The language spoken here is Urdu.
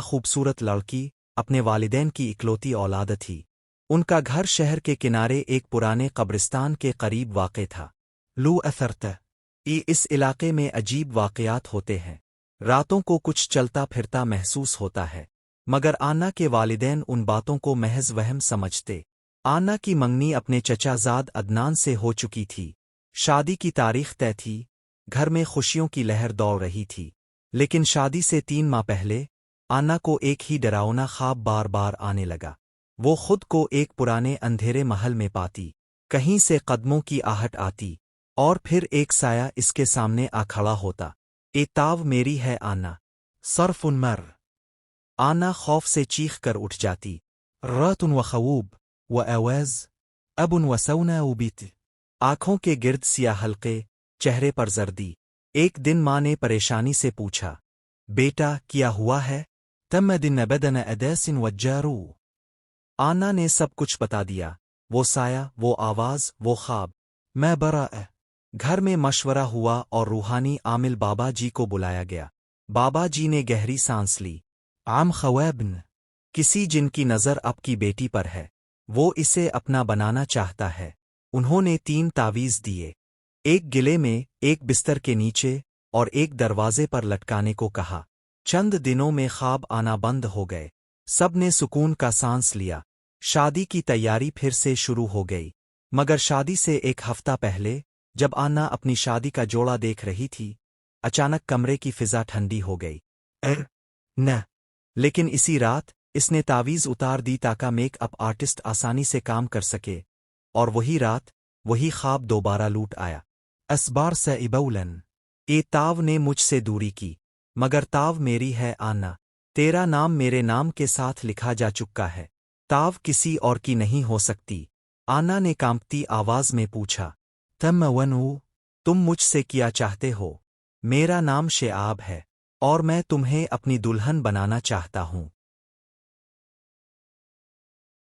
خوبصورت لڑکی اپنے والدین کی اکلوتی اولاد تھی۔ ان کا گھر شہر کے کنارے ایک پرانے قبرستان کے قریب واقع تھا۔ لو اثرت اس علاقے میں عجیب واقعات ہوتے ہیں۔ راتوں کو کچھ چلتا پھرتا محسوس ہوتا ہے، مگر آنا کے والدین ان باتوں کو محض وہم سمجھتے۔ آنا کی منگنی اپنے چچا زاد عدنان سے ہو چکی تھی۔ شادی کی تاریخ طے تھی، گھر میں خوشیوں کی لہر دوڑ رہی تھی۔ لیکن شادی سے 3 ماہ پہلے آنا کو ایک ہی ڈراؤنا خواب بار بار آنے لگا۔ وہ خود کو ایک پرانے اندھیرے محل میں پاتی، کہیں سے قدموں کی آہٹ آتی، اور پھر ایک سایہ اس کے سامنے آ کھڑا ہوتا۔ اے تاو میری ہے آنا، صرف مر۔ آنا خوف سے چیخ کر اٹھ جاتی۔ رات و خووب و آواز اب و سونا و بیت۔ آنکھوں کے گرد سیاہ حلقے، چہرے پر زردی۔ ایک دن ماں نے پریشانی سے پوچھا، بیٹا کیا ہوا ہے؟ تم دن بدن ادیس وجارو۔ آنا نے سب کچھ بتا دیا، وہ سایہ، وہ آواز، وہ خواب۔ میں برا گھر میں مشورہ ہوا اور روحانی عامل بابا جی کو بلایا گیا۔ بابا جی نے گہری سانس لی۔ عام خوابن، کسی جن کی نظر اب کی بیٹی پر ہے، وہ اسے اپنا بنانا چاہتا ہے۔ انہوں نے 3 تعویذ دیے، ایک گلے میں، ایک بستر کے نیچے، اور ایک دروازے پر لٹکانے کو کہا۔ چند دنوں میں خواب آنا بند ہو گئے، سب نے سکون کا سانس لیا۔ شادی کی تیاری پھر سے شروع ہو گئی، مگر شادی سے ایک ہفتہ پہلے جب آنا اپنی شادی کا جوڑا دیکھ رہی تھی، اچانک کمرے کی فضا ٹھنڈی ہو گئی۔ نہ، لیکن اسی رات اس نے تعویذ اتار دی تاکہ میک اپ آرٹسٹ آسانی سے کام کر سکے، اور وہی رات، وہی خواب دوبارہ لوٹ آیا۔ اسبار سے ابولن، اے تاو نے مجھ سے دوری کی، مگر تاو میری ہے آنا، تیرا نام میرے نام کے ساتھ لکھا جا چکا ہے، تاو کسی اور کی نہیں ہو سکتی۔ آنا نے کانپتی آواز میں پوچھا، تم ونو، تم مجھ سے کیا چاہتے ہو؟ میرا نام شعاب ہے، اور میں تمہیں اپنی دلہن بنانا چاہتا ہوں۔